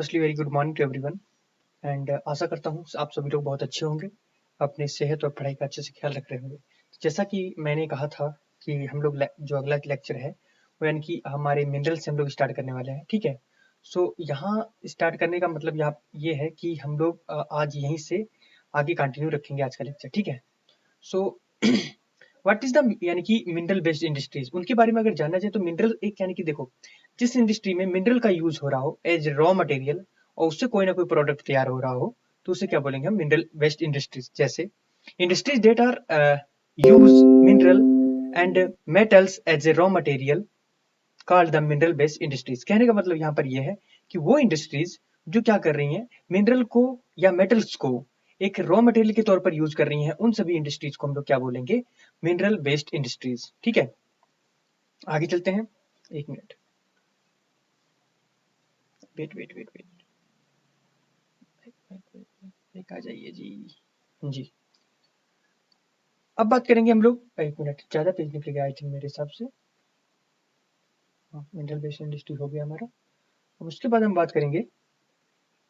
Firstly very good morning to everyone and आशा करता हूँ आप सभी लोग बहुत अच्छे होंगे, अपनी सेहत और पढ़ाई का अच्छे से ख्याल रख रहे होंगे। जैसा कि मैंने कहा था कि हम लोग जो अगला लेक्चर है वो यानी कि हमारे मिनरल से हम लोग स्टार्ट करने वाले हैं, ठीक है। सो यहाँ स्टार्ट करने का मतलब यहाँ ये है कि हम लोग आज यहीं से आगे कंटिन्यू रखेंगे आज का लेक्चर, ठीक है। सो व्हाट इज द यानी कि मिनरल बेस्ड इंडस्ट्रीज, उनके बारे में अगर जानना चाहिए तो मिनरल एक यानी कि देखो, जिस इंडस्ट्री में मिनरल का यूज हो रहा हो एज रॉ मटेरियल और उससे कोई ना कोई प्रोडक्ट तैयार हो रहा हो तो उसे क्या बोलेंगे हम, मिनरल बेस्ड इंडस्ट्रीज। जैसे industries that are use mineral and metals as a raw material called the mineral based industries. कहने का मतलब यहाँ पर यह है कि वो इंडस्ट्रीज जो क्या कर रही हैं, मिनरल को या मेटल्स को एक रॉ मटेरियल के तौर पर यूज कर रही हैं, उन सभी इंडस्ट्रीज को हम लोग क्या बोलेंगे, मिनरल बेस्ड इंडस्ट्रीज, ठीक है। आगे चलते हैं, एक minute, wait wait wait wait, एक आ जाइए जी। अब बात करेंगे हम लोग, एक मिनट, ज्यादा पेज निकल गया आई थिंक मेरे हिसाब से। मिनरल बेस्ड इंडस्ट्री हो गया हमारा। अब उसके बाद हम बात करेंगे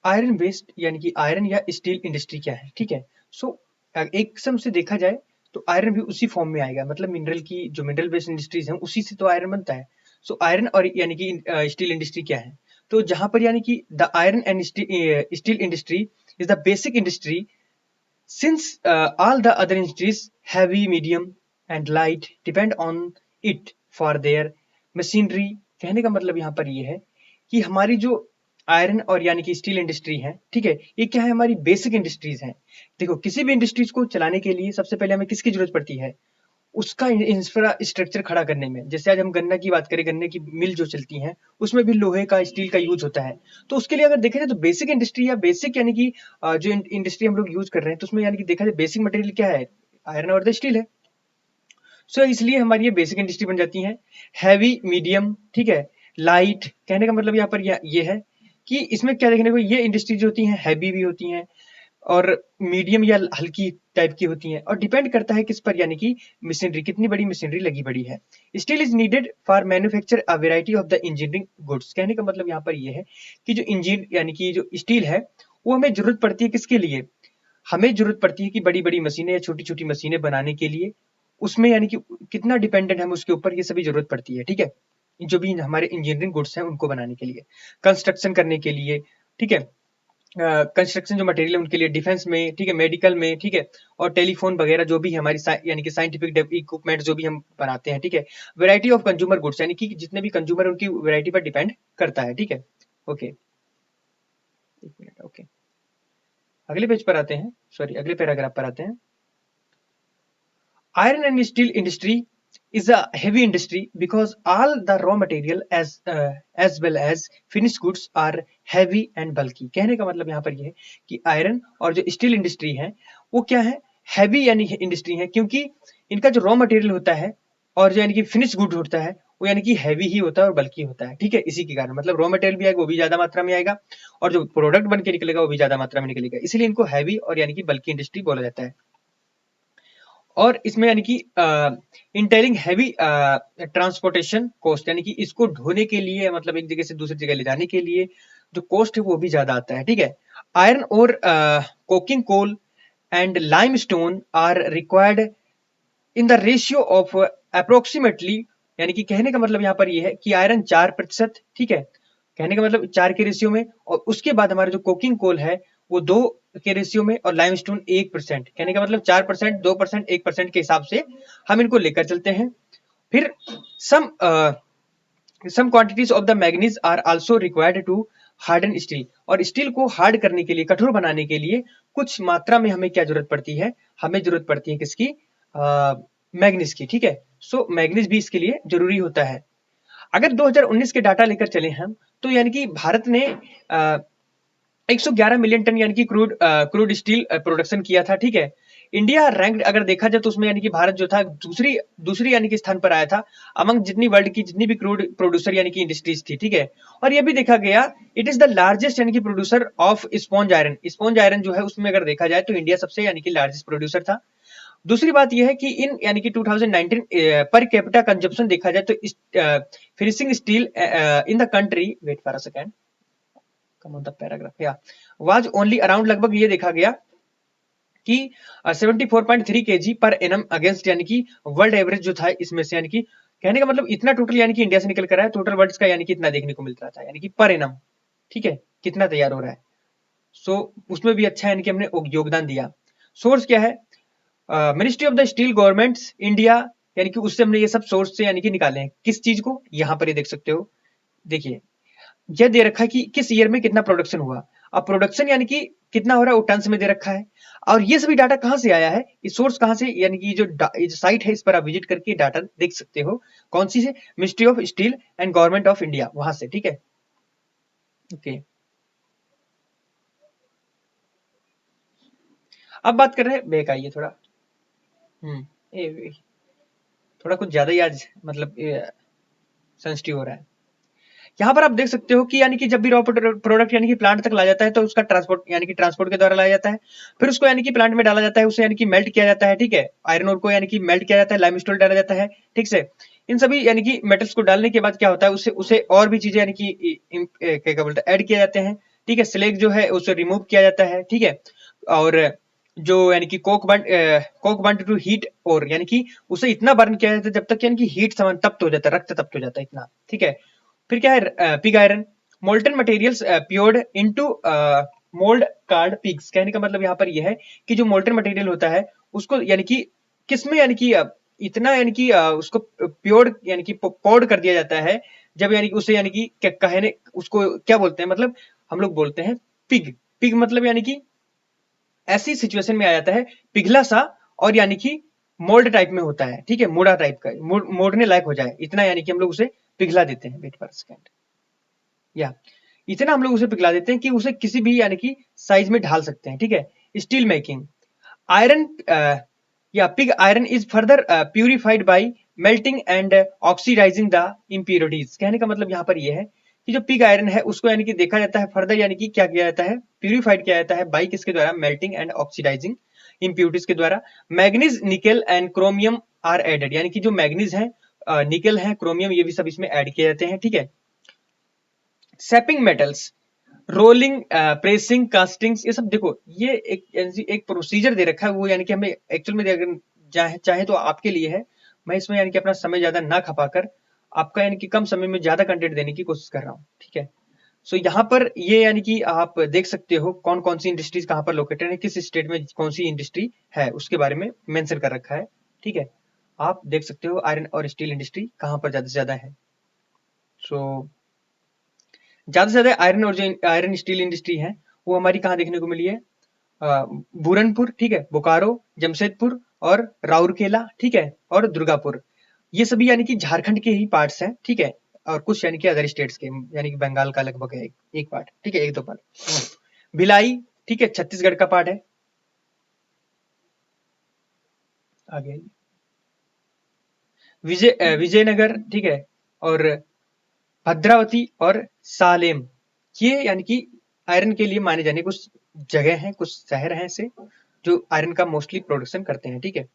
आयरन बेस्ड यानी कि आयरन या स्टील इंडस्ट्री क्या है, ठीक है। सो एक किस्म से देखा जाए तो आयरन भी उसी फॉर्म में आएगा, मतलब मिनरल की जो मिनरल बेस्ड इंडस्ट्रीज है उसी से तो आयरन बनता है। सो आयरन और यानी कि स्टील इंडस्ट्री क्या है, तो जहां पर यानी कि the iron and steel industry is the basic industry since all the other industries heavy medium and light depend on it for their machinery। कहने का मतलब यहाँ पर ये है कि हमारी जो आयरन और यानी कि स्टील इंडस्ट्री है, ठीक है, ये क्या है, हमारी बेसिक इंडस्ट्रीज हैं। देखो, किसी भी इंडस्ट्रीज को चलाने के लिए सबसे पहले हमें किसकी जरूरत पड़ती है, उसका इंफ्रास्ट्रक्चर खड़ा करने में। जैसे आज हम गन्ना की बात करें, गन्ने की मिल जो चलती हैं उसमें भी लोहे का स्टील का यूज होता है। तो उसके लिए अगर देखा जाए तो बेसिक इंडस्ट्री या बेसिक यानी कि जो इंडस्ट्री हम लोग यूज कर रहे हैं तो उसमें यानी कि देखा जाए बेसिक मटेरियल क्या है, आयरन और द स्टील है। सो इसलिए हमारी ये बेसिक इंडस्ट्री बन जाती है। हैवी मीडियम, ठीक है, लाइट, कहने का मतलब यहाँ पर ये है कि इसमें क्या देखने को, ये इंडस्ट्री जो होती हैं हैवी भी होती हैं और मीडियम या हल्की टाइप की होती हैं, और डिपेंड करता है किस पर, यानी कि मशीनरी, कितनी बड़ी मशीनरी लगी बड़ी है। Steel is needed for manufacture a variety of the engineering goods. कहने का मतलब यहाँ पर यह है कि जो इंजीन यानी कि जो स्टील है वो हमें जरूरत पड़ती है किसके लिए, हमें जरूरत पड़ती है कि बड़ी बड़ी मशीनें या छोटी छोटी मशीनें बनाने के लिए। उसमें यानी कि कितना डिपेंडेंट हम उसके ऊपर, ये सभी जरूरत पड़ती है, ठीक है, जो भी हमारे इंजीनियरिंग गुड्स हैं उनको बनाने के लिए, कंस्ट्रक्शन करने के लिए, ठीक है, कंस्ट्रक्शन जो मटेरियल है उनके लिए, डिफेंस में, ठीक है, मेडिकल में, ठीक है, और टेलीफोन वगैरह जो भी हमारी यानी कि साइंटिफिक इक्विपमेंट जो भी हम बनाते हैं, ठीक है। वैरायटी ऑफ कंज्यूमर गुड्स यानी कि जितने भी कंज्यूमर उनकी वैरायटी पर डिपेंड करता है, ठीक है। ओके, एक मिनट, ओके, अगले पेज पर आते हैं, सॉरी अगले पैराग्राफ पर आते हैं। Iron and steel industry is a heavy industry because all the raw material as well as finished goods are heavy and bulky। कहने का मतलब यहाँ पर ये है कि आयरन और जो स्टील इंडस्ट्री है वो क्या है, हैवी यानी इंडस्ट्री है, क्योंकि इनका जो रॉ मटेरियल होता है और जो यानी कि फिनिश गुड होता है वो यानी कि हैवी ही होता है और बल्कि होता है, ठीक है। इसी के कारण मतलब रॉ मटेरियल भी आएगा वो भी ज्यादा मात्रा में आएगा और जो प्रोडक्ट बन के निकलेगा वो भी ज्यादा मात्रा में निकलेगा, इसीलिए इनको हैवी और यानी कि बल्कि इंडस्ट्री बोला जाता है। और इसमें यानी कि इंटेलिंग हैवी ट्रांसपोर्टेशन कॉस्ट, यानी कि इसको ढोने के लिए, मतलब एक जगह से दूसरी जगह ले जाने के लिए जो कॉस्ट है वो भी ज्यादा आता है, ठीक है। आयरन और coking coal and limestone are required in the ratio of approximately, यानी कि कहने का मतलब यहाँ पर ये है कि आयरन 4%, ठीक है, कहने का मतलब 4 के रेशियो में, और उसके बाद हमारा जो कोकिंग कोल है वो 2 के रेशियो में, और लाइमस्टोन 1%, कहने का मतलब 4%, 2%, 1% के हिसाब से हम इनको लेकर चलते हैं। फिर some quantities of the manganese are also required to harden steel, और स्टील को हार्ड करने के लिए, कठोर बनाने के लिए कुछ मात्रा में हमें क्या जरूरत पड़ती है, हमें जरूरत पड़ती है किसकी, मैग्नीज की, ठीक है। सो मैग्नीज भी इसके लिए जरूरी होता है। अगर 2019 के डाटा लेकर चले हम तो यानी कि भारत ने 111 मिलियन टन यानी कि क्रूड स्टील प्रोडक्शन किया था, ठीक है। इंडिया रैंक्ड अगर देखा जाए तो उसमें यानी कि भारत जो था दूसरी दूसरी यानी कि स्थान पर आया था अमंग जितनी वर्ल्ड की जितनी भी क्रूड प्रोड्यूसर यानी कि इंडस्ट्रीज थी, ठीक है। और ये भी देखा गया इट इज द लार्जेस्ट यानी कि producer of sponge iron. Sponge iron जो है उसमें अगर देखा जाए तो इंडिया सबसे यानी कि लार्जेस्ट प्रोड्यूसर था। दूसरी बात यह है कि इन यानी कि 2019 पर कैपिटा कंजप्शन देखा जाए तो finishing steel in the country, wait for a second, come on the paragraph या वाज ओनली अराउंड, लगभग ये देखा गया कि 74.3 kg पर एनम अगेंस्ट, यानी कि वर्ल्ड एवरेज जो था इसमें से, यानी कि कहने का मतलब इतना टोटल यानी कि इंडिया से निकल कर रहा है, टोटल वर्ल्ड का यानी कि इतना देखने को मिल रहा था, यानी कि पर एनम, ठीक है, कितना तैयार हो रहा है। सो उसमें भी अच्छा यानी कि हमने योगदान दिया। सोर्स क्या है, ministry of the steel governments India, यानी कि उससे हमने ये सब सोर्स से यानी कि निकाले हैं। किस चीज को, यहाँ पर ये देख सकते हो, देखिए यह दे रखा है कि किस ईयर में कितना प्रोडक्शन हुआ। अब प्रोडक्शन यानी कि कितना हो रहा है वो टन्स में दे रखा है। और ये सभी डाटा कहां से आया है, ये सोर्स कहां से, यानी कि जो साइट है इस पर आप विजिट करके डाटा देख सकते हो। कौन सी से, ministry of steel and government of India, वहां से, ठीक है। ओके, अब बात कर रहे हैं बेक, आइए थोड़ा थोड़ा कुछ ज्यादा ही आज मतलब सेंसिटिव हो रहा है। यहाँ पर आप देख सकते हो कि यानी कि जब भी रॉ प्रोडक्ट यानी कि प्लांट तक लाया जाता है तो उसका ट्रांसपोर्ट यानी कि ट्रांसपोर्ट के द्वारा लाया जाता है, फिर उसको यानी कि प्लांट में डाला जाता है, उसे यानी कि मेल्ट किया जाता है, ठीक है। आयरन ओर को यानी कि मेल्ट किया जाता है, लाइमस्टोन डाला जाता है, ठीक से। इन सभी यानी कि मेटल्स को डालने के बाद क्या होता है, उसे उसे और भी चीजें यानी कि क्या बोलते हैं, ऐड किए जाते हैं, ठीक है। स्लेग जो है उसे रिमूव किया जाता है, ठीक है। और जो यानी कि कोक बर्न टू हीट, और यानी कि उसे इतना बर्न किया जाता है जब तक यानी कि हीट समान तप्त हो जाता है, रक्त तप्त हो जाता है इतना, ठीक है। फिर क्या है, pig iron, molten materials poured into mould called pigs. कहने का मतलब यहाँ पर यह है कि जो मोल्टन मटेरियल होता है उसको यानी कि किसमें यानी कि इतना यानी कि उसको प्योर्ड यानी कि पौड कर दिया जाता है, जब यानी कि उसे यानी कि क्या कहने उसको क्या बोलते हैं, मतलब हम लोग बोलते हैं पिग। पिग मतलब यानी कि ऐसी सिचुएशन में आ जाता है, पिघला सा, और यानी कि मोल्ड टाइप में होता है, ठीक है, मोड़ा टाइप का, मोड़ने लायक हो जाए इतना, यानी कि हम लोग उसे पिघला देते हैं। वेट पर सेकंड, या इतना हम लोग उसे पिघला देते हैं कि उसे किसी भी यानी कि साइज में ढाल सकते हैं, ठीक है। स्टील मेकिंग, आयरन या pig iron is further purified by melting and oxidising the impurities. कहने का मतलब यहाँ पर यह है कि जो पिग आयरन है उसको यानी कि देखा जाता है फर्दर, यानी कि क्या किया जाता है, प्यूरिफाइड किया जाता है बाई किसके द्वारा, मेल्टिंग एंड ऑक्सीडाइजिंग इम्प्योरिटीज के द्वारा। Manganese, nickel and chromium are added, यानी कि जो मैग्नीज है, निकेल है, क्रोमियम, ये भी सब इसमें ऐड किए जाते हैं, ठीक है। सेपिंग मेटल्स, रोलिंग, प्रेसिंग, कास्टिंग्स, ये सब देखो, ये एक प्रोसीजर दे रखा है, वो यानी कि हमें एक्चुअल में अगर चाहे तो आपके लिए है। मैं इसमें यानी कि अपना समय ज्यादा ना खपाकर आपका यानी कि कम समय में ज्यादा कंटेंट देने की कोशिश कर रहा हूँ, ठीक है। सो यहाँ पर ये यानी कि आप देख सकते हो कौन कौन सी इंडस्ट्रीज कहाँ पर लोकेटेड है, किस स्टेट में कौन सी इंडस्ट्री है, उसके बारे में मेंशन कर रखा है, ठीक है। आप देख सकते हो आयरन और स्टील इंडस्ट्री कहाँ पर ज्यादा से ज्यादा है। सो ज्यादा से ज्यादा आयरन और जो आयरन स्टील इंडस्ट्री है वो हमारी कहाँ देखने को मिली है, बुरनपुर, ठीक है, बोकारो, जमशेदपुर और राउरकेला, ठीक है, और दुर्गापुर। ये सभी यानी कि झारखंड के ही पार्ट्स हैं, ठीक है। और कुछ यानी कि अदर स्टेट्स के, यानी कि बंगाल का लगभग है एक पार्ट, ठीक है, एक दो पार्ट। भिलाई, ठीक है, छत्तीसगढ़ का पार्ट है। आगे विजयनगर, ठीक है, और भद्रावती और सालेम, ये यानी कि आयरन के लिए माने जाने कुछ जगह हैं, कुछ शहर हैं ऐसे जो आयरन का मोस्टली प्रोडक्शन करते हैं, ठीक है।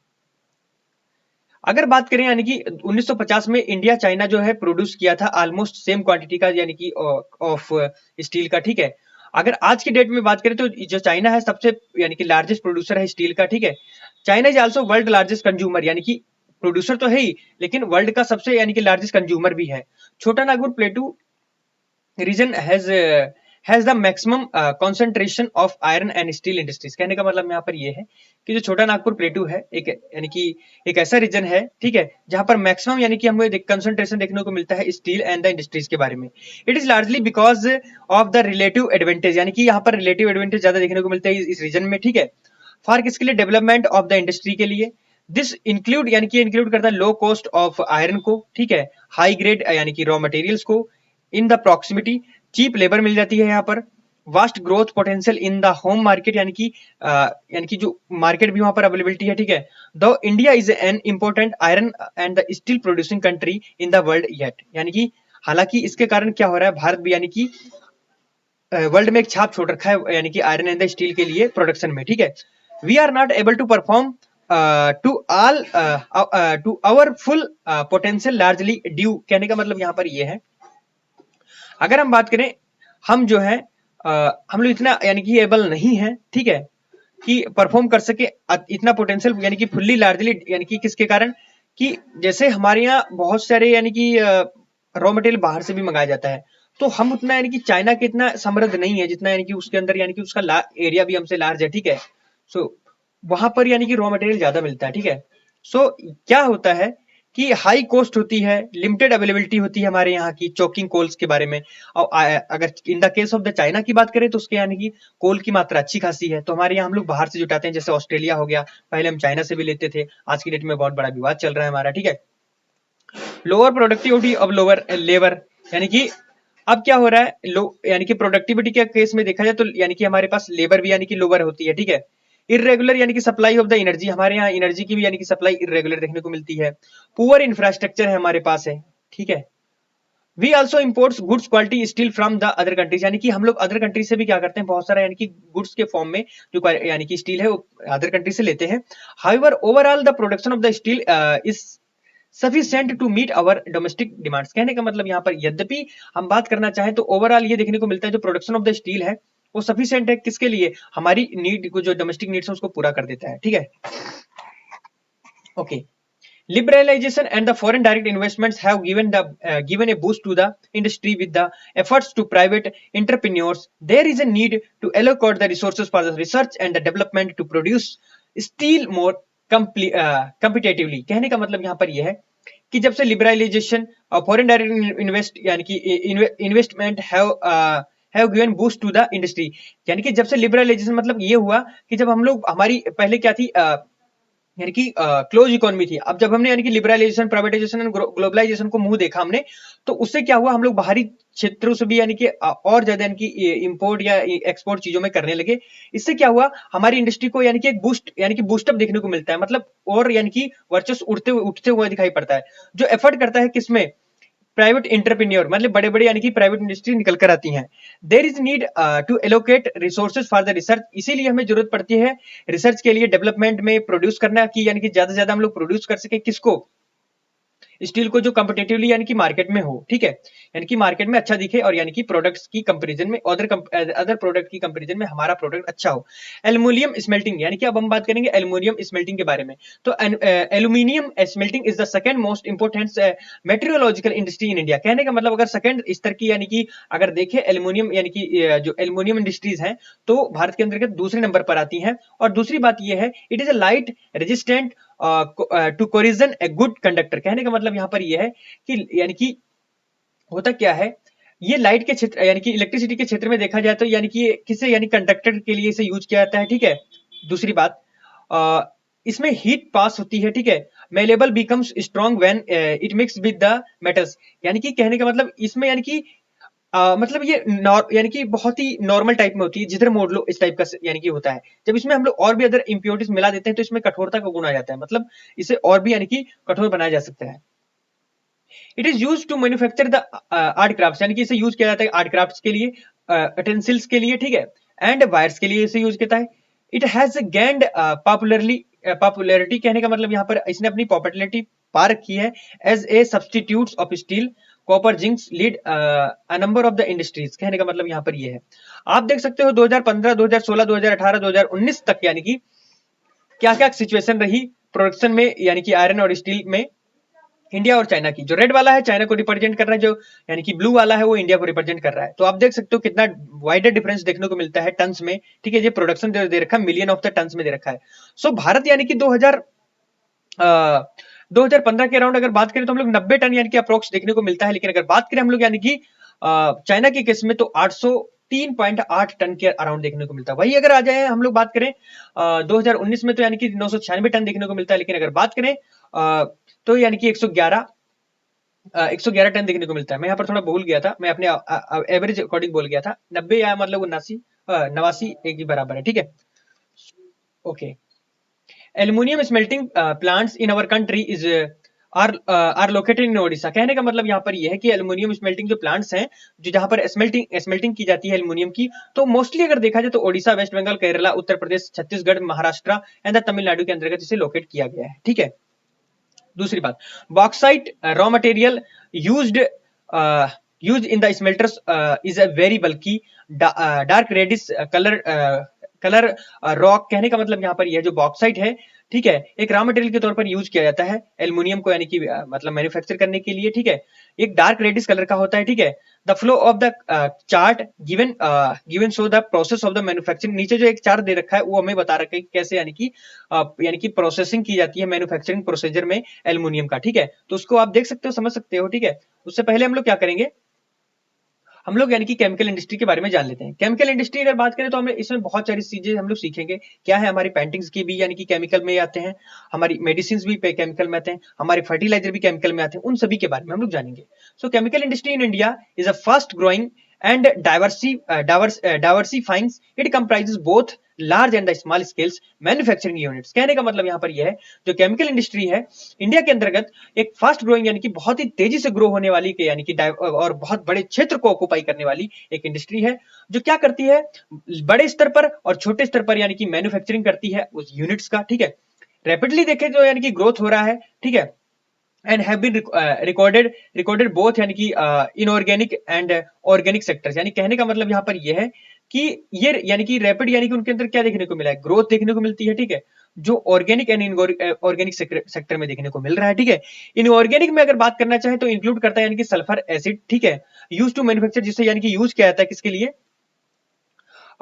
अगर बात करें यानी कि 1950 में इंडिया चाइना जो है प्रोड्यूस किया था ऑलमोस्ट सेम क्वांटिटी का, यानी कि ऑफ स्टील का, ठीक है। अगर आज की डेट में बात करें तो जो चाइना है सबसे यानी कि लार्जेस्ट प्रोड्यूसर है स्टील का, ठीक है। China is also world largest consumer, यानी कि प्रोड्यूसर तो है ही लेकिन वर्ल्ड का सबसे यानी कि लार्जेस्ट कंज्यूमर भी है। Chota Nagpur plateau region has the maximum concentration of iron and steel industries. कहने का मतलब यहाँ पर ये है कि जो छोटा नागपुर प्लेटू है एक यानी कि एक ऐसा रीजन है, ठीक है, जहां पर मैक्सिमम यानी कि हमें कंसंट्रेशन देखने को मिलता है स्टील एंड द इंडस्ट्रीज के बारे में। It is largely because of the relative advantage, यानी कि यहाँ पर रिलेटिव एडवांटेज ज्यादा देखने को मिलता है इस रीजन में, ठीक है। फॉर किसके लिए, डेवलपमेंट ऑफ द इंडस्ट्री के लिए। दिस इंक्लूड यानी कि इंक्लूड करता है लो कॉस्ट ऑफ आयरन को, ठीक है, हाई ग्रेड यानी कि रॉ मटेरियल्स को, in the proximity, cheap labour मिल जाती है यहाँ पर, vast growth potential in the home market, यानी कि जो मार्केट भी वहां पर अवेलेबिलिटी है, ठीक है। दो India is an important iron and the steel producing country in the world yet, यानी कि हालांकि इसके कारण क्या हो रहा है, भारत भी यानी कि वर्ल्ड में एक छाप छोड़ रखा है यानी कि आयरन एंड द स्टील के लिए प्रोडक्शन में, ठीक है। We are not able to perform to all to our full potential largely due. कहने का मतलब यहाँ पर ये है, अगर हम बात करें हम जो है हम लोग इतना यानी कि एबल नहीं है, ठीक है, कि परफॉर्म कर सके इतना पोटेंशियल यानी कि फुल्ली लार्जली, यानी कि किसके कारण, कि जैसे हमारे यहाँ बहुत सारे यानी कि रॉ मटेरियल बाहर से भी मंगाया जाता है, तो हम उतना यानी कि चाइना के इतना समृद्ध नहीं है जितना यानी कि उसके अंदर यानी कि उसका एरिया भी हमसे लार्ज है, ठीक है। सो वहां पर यानी कि रॉ मटेरियल ज्यादा मिलता है, ठीक है। सो क्या होता है कि हाई कॉस्ट होती है, लिमिटेड अवेलेबिलिटी होती है हमारे यहाँ की चोकिंग कोल्स के बारे में। और अगर in the case of the China की बात करें तो उसके यानी कि कोल की मात्रा अच्छी खासी है, तो हमारे यहाँ हम लोग बाहर से जुटाते हैं, जैसे ऑस्ट्रेलिया हो गया, पहले हम चाइना से भी लेते थे, आज की डेट में बहुत बड़ा विवाद चल रहा है हमारा, ठीक है। Lower productivity of lower labour, यानी कि अब क्या हो रहा है, यानी कि प्रोडक्टिविटी के केस में देखा जाए तो यानी कि हमारे पास लेबर भी यानी कि लोअर होती है, ठीक है। इरेगुलर यानी कि सप्लाई ऑफ द एनर्जी, हमारे यहाँ एनर्जी की भी यानी कि सप्लाई इरेगुलर देखने को मिलती है। पुअर इंफ्रास्ट्रक्चर है हमारे पास है, ठीक है। We also imports goods quality steel from the other countries, यानी कि हम लोग अदर कंट्री से भी क्या करते हैं, बहुत सारा यानी कि गुड्स के फॉर्म में जो यानी कि स्टील है वो अदर कंट्री से लेते हैं। However overall the production of the steel is sufficient to meet our domestic demands, कहने का मतलब यहाँ पर यद्यपि हम बात करना चाहें तो ओवरऑल ये देखने को मिलता है जो प्रोडक्शन ऑफ द स्टील है वो सफिशिएंट है, किसके लिए, हमारी नीड को, जो डोमेस्टिक नीड्स है उसको पूरा कर देता है, ठीक है। Okay, liberalization and the foreign direct investments have given a boost to the industry. With the efforts to private entrepreneurs, there is a need to allocate the resources for the research and the development to produce steel more competitively, कहने का मतलब यहाँ पर यह है कि जब से लिबरलाइजेशन और फॉरेन डायरेक्ट यानी कि investment have given boost to the industry, यानी कि जब से लिबरलाइजेशन मतलब ये हुआ कि जब हम लोग, हमारी पहले क्या थी, यानी कि क्लोज इकोनॉमी थी, अब जब हमने यानी कि लिबरलाइजेशन, प्राइवेटाइजेशन एंड ग्लोबलाइजेशन को मुंह देखा हमने, तो उससे क्या हुआ, हम लोग बाहरी क्षेत्रों से भी यानी कि और ज्यादा यानी कि इंपोर्ट या एक्सपोर्ट चीजों में करने लगे। इससे क्या हुआ, हमारी इंडस्ट्री को यानी कि एक बूस्ट यानी कि बूस्टअप देखने को मिलता है, मतलब और यानी कि वर्चस्व उठते हुए दिखाई पड़ता है, जो एफर्ट करता है किसमें, प्राइवेट एंटरप्रेन्योर, मतलब बड़े बड़े यानी कि प्राइवेट इंडस्ट्री निकल कर आती हैं। There is need to allocate resources for the research, इसीलिए हमें जरूरत पड़ती है रिसर्च के लिए, डेवलपमेंट में, प्रोड्यूस करना की, यानी कि ज्यादा से ज्यादा हम लोग प्रोड्यूस कर सके, किसको, स्टील को, जो कंपिटेटिवली यानी कि मार्केट में हो, ठीक है, यानी कि मार्केट में अच्छा दिखे और यानी कि प्रोडक्ट्स की कंपैरिजन में, अदर प्रोडक्ट की कंपैरिजन में हमारा प्रोडक्ट अच्छा हो। एल्युमिनियम स्मेल्टिंग, यानी कि अब हम बात करेंगे एल्युमिनियम स्मेल्टिंग के बारे में, तो aluminium smelting is the second most important meteorological industry in India, कहने का मतलब अगर सेकंड स्तर की यानी कि अगर देखें एल्युमिनियम, यानी कि जो एल्युमिनियम इंडस्ट्रीज हैं तो भारत के अंतर्गत दूसरे नंबर पर आती हैं। और दूसरी बात यह है, it is a light resistant to corrosion a good conductor, कहने का मतलब यहाँ पर यह है कि यानी कि होता क्या है, ये लाइट के क्षेत्र यानी कि इलेक्ट्रिसिटी के क्षेत्र में देखा जाए तो यानी कि किसे, यानी कंडक्टर के लिए इसे यूज किया जाता है, ठीक है। दूसरी बात, इसमें हीट पास होती है, ठीक है। Malleable becomes strong when it mix with the metals, यानी कि कहने का मतलब इसमें यानी कि मतलब ये यानी कि बहुत ही नॉर्मल टाइप में होती है, जिधर मोड़ लो इस टाइप का यानी कि होता है। जब इसमें हम लोग और भी अदर इंप्योरिटीज मिला देते हैं तो इसमें कठोरता का गुण आ जाता है, मतलब इसे और भी यानी कि कठोर बनाया जा सकता है। It is use to manufacture the art craft, यानी कि इसे यूज किया जाता है आर्ट क्राफ्ट के लिए, यूटेंसिल्स के लिए, ठीक है, एंड वायर्स के लिए इसे यूज किया है। इट हैज गेन्ड पॉपुलरिटी, कहने का मतलब यहाँ पर इसने अपनी पॉपुलरिटी पा रखी है as a substitutes of steel, copper, zincs lead a number of the industries, कहने का मतलब यहाँ पर ये है। आप देख सकते हो 2015, 2016, 2018, 2019 तक यानी कि क्या क्या सिचुएशन रही प्रोडक्शन में, यानी कि आयरन और स्टील में, इंडिया और चाइना की। जो रेड वाला है चाइना को रिप्रेजेंट कर रहा है, जो यानी कि ब्लू वाला है वो इंडिया को रिप्रेजेंट कर रहा है। तो आप देख सकते हो कितना वाइडर डिफरेंस देखने को मिलता है टन्स में, ठीक है। ये प्रोडक्शन दे रखा है, मिलियन ऑफ द टन्स में दे रखा है। सो भारत यानी कि 2015 के अराउंड अगर बात करें तो हम लोग 90 टन यानी कि अप्रोक्स देखने को मिलता है, लेकिन अगर बात करें हम लोग यानी कि चाइना के केस में तो 803.8 टन के अराउंड देखने को मिलता है। वही अगर आ जाए हम लोग बात करें 2019 में तो यानी कि 996 टन देखने को मिलता है, लेकिन अगर बात करें तो यानी कि 111 टन देखने को मिलता है। मैं यहाँ पर थोड़ा भूल गया था, मैं अपने एवरेज अकॉर्डिंग बोल गया था, 90 या मतलब 89 एक ही बराबर है, ठीक है। Okay, aluminium smelting plants in our country is are located in Odisha, कहने का मतलब यहाँ पर यह है कि एल्युमिनियम स्मेल्टिंग जो प्लांट्स हैं, जो जहां पर स्मेल्टिंग की जाती है एल्युमिनियम की, तो मोस्टली अगर देखा जाए तो ओडिशा, वेस्ट बंगाल, केरला, उत्तर प्रदेश, छत्तीसगढ़, महाराष्ट्र एंड तमिलनाडु के अंतर्गत इसे लोकेट किया गया है, ठीक है। दूसरी बात, bauxite raw material used in the smelters is a very bulky dark reddish colour colour rock, कहने का मतलब यहाँ पर यह जो बॉक्साइट है, ठीक है, एक रॉ मटेरियल के तौर पर यूज किया जाता है एल्युमिनियम को, यानी कि मतलब मैन्युफैक्चर करने के लिए, ठीक है। एक डार्क रेडिश कलर का होता है, ठीक है। The flow of the chart given show the process of the manufacturing, नीचे जो एक चार्ट दे रखा है वो हमें बता रखा है कि कैसे यानी कि प्रोसेसिंग की जाती है मैन्युफैक्चरिंग प्रोसीजर में एल्युमिनियम का, ठीक है। तो उसको आप देख सकते हो, समझ सकते हो, ठीक है। उससे पहले हम लोग क्या करेंगे, हम लोग यानी कि केमिकल इंडस्ट्री के बारे में जान लेते हैं। केमिकल इंडस्ट्री अगर बात करें तो हमें इसमें बहुत सारी चीजें हम लोग सीखेंगे। क्या है, हमारी पेंटिंग्स की भी यानी कि केमिकल में आते हैं, हमारी मेडिसिन भी केमिकल में आते हैं, हमारे फर्टिलाइजर भी केमिकल में आते हैं, उन सभी के बारे में हम लोग जानेंगे। सो chemical industry in India is a fast growing and diversifying. It comprises both large and the small scales manufacturing units. कहने का मतलब यहाँ पर यह है, जो केमिकल इंडस्ट्री है इंडिया के अंतर्गत एक फास्ट ग्रोइंग यानी कि बहुत ही तेजी से ग्रो होने वाली यानी कि और बहुत बड़े क्षेत्र को ऑक्युपाई करने वाली एक इंडस्ट्री है, जो क्या करती है, बड़े स्तर पर और छोटे स्तर पर यानी कि मैन्युफैक्चरिंग करती है उस यूनिट्स का, ठीक है। रैपिडली देखें जो यानी कि ग्रोथ हो रहा है, ठीक है, and have been recorded both यानी कि इनऑर्गेनिक एंड ऑर्गेनिक सेक्टर्स। यानी कहने का मतलब यहाँ पर यह है कि ये यानी कि रैपिड यानी कि उनके अंदर क्या देखने को मिला है, ग्रोथ देखने को मिलती है, ठीक है, जो ऑर्गेनिक एंड ऑर्गेनिक सेक्टर में देखने को मिल रहा है, ठीक है। इनऑर्गेनिक में अगर बात करना चाहे तो इंक्लूड करता है यानी कि सल्फर एसिड, ठीक है, यूज टू मैन्युफैक्चर, जिससे यानी कि यूज किया जाता है किसके लिए,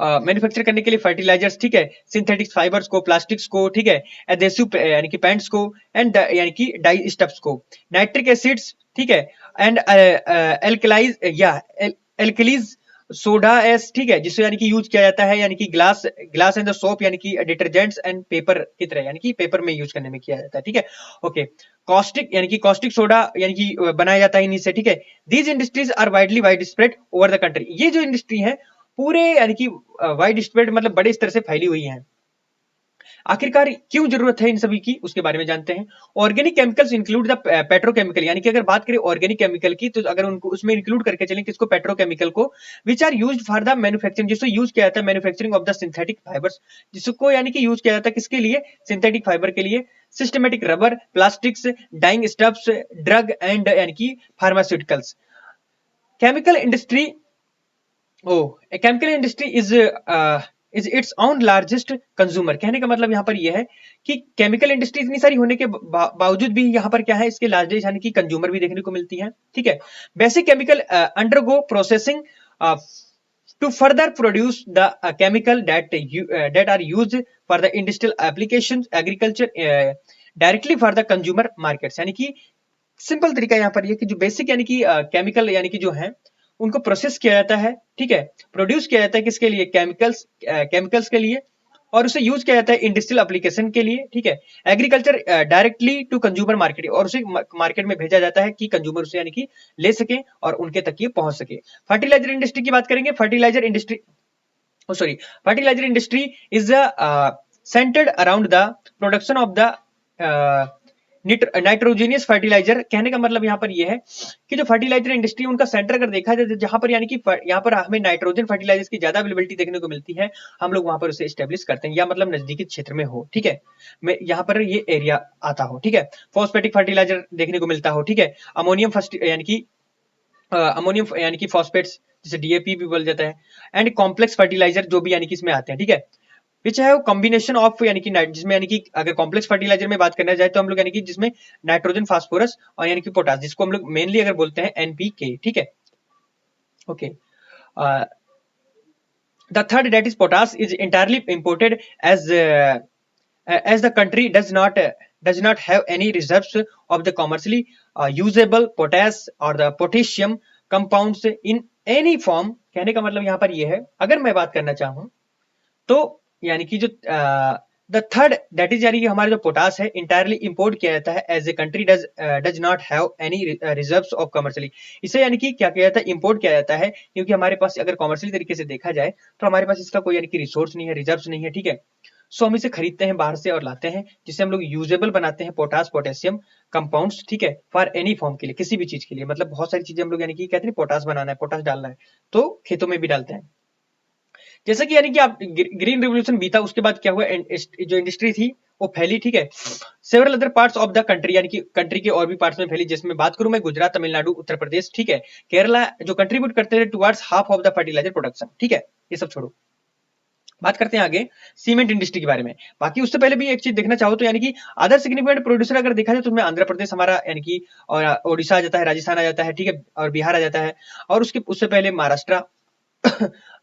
मैन्युफैक्चर करने के लिए फर्टिलाइजर्स, ठीक है, सिंथेटिक फाइबर्स को, प्लास्टिक्स को, ठीक है, एडेसिव यानी कि पेंट्स को, एंड यानी कि डाई स्टफ्स को, नाइट्रिक एसिड्स, ठीक है, एंड एल्कलाइज या एल्कलीज सोडा एस, ठीक है, जिससे यानी कि यूज किया जाता है यानी कि ग्लास एंड द सोप यानी कि डिटर्जेंट्स एंड पेपर की तरह, यानी कि पेपर में यूज करने में किया जाता है, ठीक है। ओके, कॉस्टिक यानी कि कॉस्टिक सोडा यानी कि बनाया जाता है इन्हीं से, ठीक है। These industries are wide spread over the country. ये जो इंडस्ट्री है पूरे यानी कि वाइड स्प्रेड मतलब बड़े स्तर से फैली हुई है। आखिरकार क्यों जरूरत है इन सभी की, उसके बारे में जानते हैं। Organic chemicals include the petrochemical, यानी कि अगर बात करें ऑर्गेनिक केमिकल की, तो अगर उनको उसमें इंक्लूड करके चलें किसको, पेट्रोकेमिकल को, which are used for the manufacturing, जिसको यूज किया जाता है manufacturing of the synthetic fibres, जिसको यानी कि यूज किया जाता है किसके लिए, सिंथेटिक फाइबर के लिए, systematic rubber, plastics, dyeing stuffs, drug and यानी कि pharmaceuticals. Chemical industry a chemical industry is its own largest consumer। कहने का मतलब यहाँ पर यह है कि केमिकल इंडस्ट्री इतनी सारी होने के बावजूद भी यहाँ पर क्या है, इसके लार्जेस्ट यानी कि कंज्यूमर भी देखने को मिलती है, ठीक है। Basic chemical undergo processing to further produce the chemical that are used for the industrial applications, agriculture, directly for the consumer markets। यानी कि सिंपल तरीका यहाँ पर ये कि जो बेसिक यानी कि केमिकल यानी कि जो है उनको प्रोसेस किया जाता है, ठीक है, प्रोड्यूस किया जाता है किसके लिए, केमिकल्स के लिए, और उसे यूज किया जाता है इंडस्ट्रियल एप्लीकेशन के लिए, ठीक है। Agriculture directly to consumer market, और उसे मार्केट में भेजा जाता है कि कंज्यूमर उसे यानी कि ले सके और उनके तक ये पहुंच सके। फर्टिलाइजर इंडस्ट्री की बात करेंगे। Fertiliser industry is centred around the production of the nitrogenous fertiliser. कहने का मतलब यहाँ पर यह है कि जो फर्टिलाइजर इंडस्ट्री उनका सेंटर अगर देखा जाए, जहां पर यानी कि यहाँ पर हमें नाइट्रोजन फर्टिलाइजर्स की ज्यादा अवेलेबिलिटी देखने को मिलती है, हम लोग वहां पर उसे एस्टेब्लिश करते हैं, या मतलब नजदीकी क्षेत्र में हो, ठीक है, मैं यहाँ पर ये एरिया आता हो, ठीक है। फॉस्फेटिक फर्टिलाइजर देखने को मिलता हो, ठीक है। अमोनियम यानी कि फॉस्फेट्स, जिसे डीएपी भी बोल जाता है, एंड कॉम्प्लेक्स फर्टिलाइजर जो भी यानी कि इसमें आते हैं, ठीक है, विच है कॉम्बिनेशन ऑफ यानी कि जिसमें यानी कि अगर कॉम्प्लेक्स फर्टिलाइजर में बात करना जाए तो हम लोग यानी कि जिसमें नाइट्रोजन, फास्फोरस और यानी कि पोटास, जिसको हम लोग मेनली अगर बोलते हैं एनपीके, ठीक है। Okay, the third that is potash is entirely imported as the country does not have any reserves of the commercially usable potash or the potassium compounds in any form। कहने का मतलब यहाँ पर यह है, अगर मैं बात करना चाहूं तो यानी कि जो द थर्ड दैट इज यानी कि हमारा जो पोटास है इंटायरली इंपोर्ट किया जाता है as a country does not have any reserves of commercially. इसे यानी कि क्या किया जाता है, इंपोर्ट किया जाता है, क्योंकि हमारे पास अगर कमर्शियली तरीके से देखा जाए तो हमारे पास इसका कोई यानी कि रिसोर्स नहीं है, रिजर्व्स नहीं है, ठीक है। सो हम इसे खरीदते हैं बाहर से और लाते हैं, जिसे हम लोग यूजेबल बनाते हैं पोटास पोटेशियम कंपाउंड्स, ठीक है, फॉर एनी फॉर्म के लिए, किसी भी चीज के लिए, मतलब बहुत सारी चीजें हम लोग यानी कि कहते हैं पोटास बनाना है, पोटास डालना है, तो खेतों में भी डालते हैं। जैसे कि यानी कि आप ग्रीन रिवोल्यूशन बीता, उसके बाद क्या हुआ, जो इंडस्ट्री थी वो फैली, ठीक है। Several other parts of the country, यानी कि कंट्री के और भी पार्ट्स में फैली, जिसमें बात करूं मैं गुजरात, तमिलनाडु, उत्तर प्रदेश, ठीक है, केरला, जो कंट्रीब्यूट करते हैं towards half of the fertiliser production, ठीक है। ये सब छोड़ो, बात करते हैं आगे सीमेंट इंडस्ट्री के बारे में। बाकी उससे पहले भी एक चीज देखना चाहो तो, यानी कि अदर सिग्निफिकेंट प्रोड्यूसर अगर देखा जाए तो उसमें आंध्र प्रदेश हमारा, यानी कि और ओडिशा आ जाता है, राजस्थान आ जाता है, ठीक है, और बिहार आ जाता है, और उससे पहले महाराष्ट्र,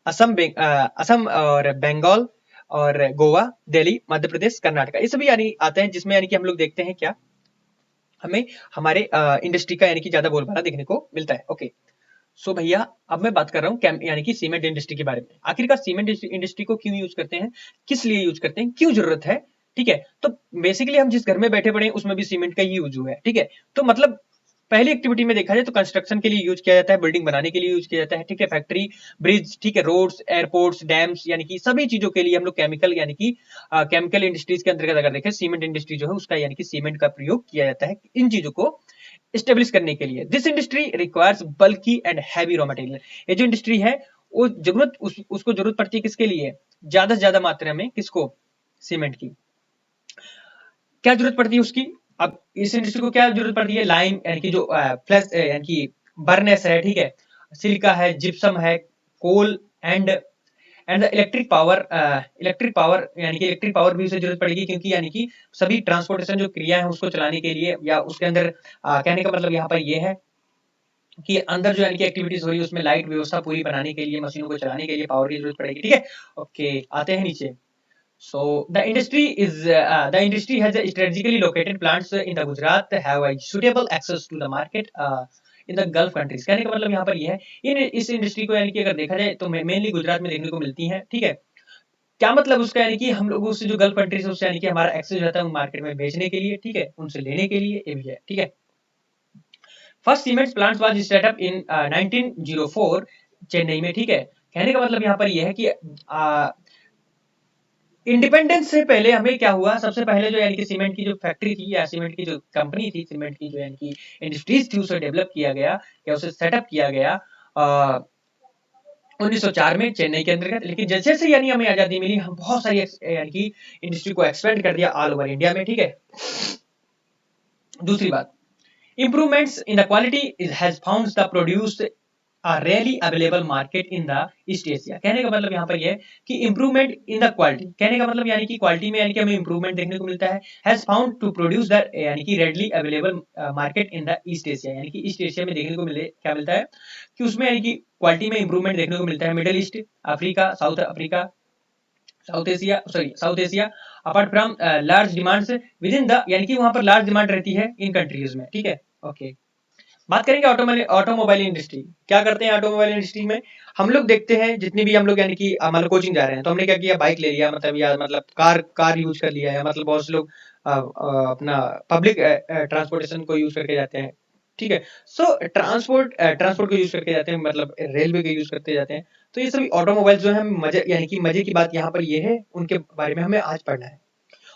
असम और बंगाल और गोवा, दिल्ली, मध्य प्रदेश, कर्नाटक, ये सभी यानी आते हैं, जिसमें यानी कि हम लोग देखते हैं क्या, हमें हमारे इंडस्ट्री का यानी कि ज्यादा बोलबाला देखने को मिलता है। ओके, सो भैया अब मैं बात कर रहा हूँ यानी कि सीमेंट इंडस्ट्री के बारे में। आखिरकार सीमेंट इंडस्ट्री को क्यों यूज करते हैं, किस लिए यूज करते हैं, क्यों जरूरत है, ठीक है। तो बेसिकली हम जिस घर में बैठे पड़े हैं उसमें भी सीमेंट का ही यूज हुआ है, ठीक है। तो मतलब पहली एक्टिविटी में देखा जाए तो कंस्ट्रक्शन के लिए यूज किया जाता है, बिल्डिंग बनाने के लिए यूज किया जाता है, ठीक है, फैक्ट्री, ब्रिज, ठीक है, रोड्स, एयरपोर्ट्स, डैम्स, यानी कि सभी चीजों के लिए हम लोग केमिकल, यानी कि केमिकल इंडस्ट्रीज के अंतर्गत अगर देखें, सीमेंट इंडस्ट्री जो है उसका यानी कि सीमेंट का प्रयोग किया जाता है इन चीजों को स्टेब्लिश करने के लिए। This industry requires bulky and heavy raw material. ये जो इंडस्ट्री है वो उसको जरूरत पड़ती है किसके लिए, ज्यादा से ज्यादा मात्रा में, किसको, सीमेंट की। क्या जरूरत पड़ती है उसकी, अब इस इंडस्ट्री को क्या जरूरत पड़ती है, लाइम, यानी कि जो फ्लैश, यानी कि बर्नेस है, ठीक है, सिलिका है, जिप्सम है, कोल एंड द इलेक्ट्रिक पावर, यानी कि इलेक्ट्रिक पावर भी उसे जरूरत पड़ेगी, क्योंकि यानी कि सभी ट्रांसपोर्टेशन जो क्रिया है उसको चलाने के लिए, या उसके अंदर कहने का मतलब यहाँ पर ये है कि अंदर जो यानी कि एक्टिविटीज हो रही है उसमें लाइट व्यवस्था पूरी बनाने के लिए, मशीनों को चलाने के लिए पावर की जरूरत पड़ेगी, ठीक है। ओके, आते हैं नीचे। So the industry has a strategically located plants in the Gujarat have a suitable access to the market in the Gulf countries। कहने का मतलब यहाँ पर यह है, इस इंडस्ट्री को यानी कि अगर देखा जाए तो मेनली गुजरात में देखने को मिलती है, ठीक है। क्या मतलब उसका, यानी कि हम लोग उससे जो गल्फ कंट्रीज है उससे यानी कि हमारा एक्सेस रहता है मार्केट में बेचने के लिए, ठीक है, उनसे लेने के लिए, ये भी है, ठीक है। First cement plant was set up in 1904 Chennai में, ठीक है। कहने का मतलब यहाँ पर यह है कि इंडिपेंडेंस से पहले हमें क्या हुआ, सबसे पहले जो यानी कि सीमेंट की जो फैक्ट्री थी या सीमेंट की जो कंपनी थी, सीमेंट की जो यानी कि इंडस्ट्रीज थी उसे डेवलप किया गया या उसे सेटअप किया गया 1904 में चेन्नई के अंतर्गत। लेकिन जैसे जैसे यानी हमें आजादी मिली, हम बहुत सारी यानी कि इंडस्ट्री को एक्सपेंड कर दिया ऑल ओवर इंडिया में, ठीक है। दूसरी बात, improvements in the quality has found the produce a rarely available market in the East Asia। कहने का मतलब यहाँ पर यह है कि improvement in the quality, कहने का मतलब यानी कि क्वालिटी में यानी कि हमें improvement देखने को मिलता है, has found to produce the यानी कि readily available market in the East Asia, यानी कि ईस्ट एशिया में देखने को क्या मिलता है कि उसमें यानी कि क्वालिटी में इंप्रूवमेंट देखने को मिलता है। Middle east, Africa, south Asia, apart from large demands with in the, यानी कि वहां पर लार्ज डिमांड रहती है इन कंट्रीज में, ठीक है। ओके, बात करेंगे ऑटोमोबाइल इंडस्ट्री। क्या करते हैं ऑटोमोबाइल इंडस्ट्री में, हम लोग देखते हैं जितनी भी हम लोग यानी कि मतलब कोचिंग जा रहे हैं तो हमने क्या किया, बाइक ले लिया, मतलब या मतलब कार यूज कर लिया, या मतलब बहुत से लोग अपना पब्लिक ट्रांसपोर्टेशन को यूज करके जाते हैं, ठीक है। सो ट्रांसपोर्ट को यूज करके जाते हैं, मतलब रेलवे को यूज करते जाते हैं। तो ये सभी ऑटोमोबाइल जो है, मजे यानी कि मजे की बात यहाँ पर ये है, उनके बारे में हमें आज पढ़ना है।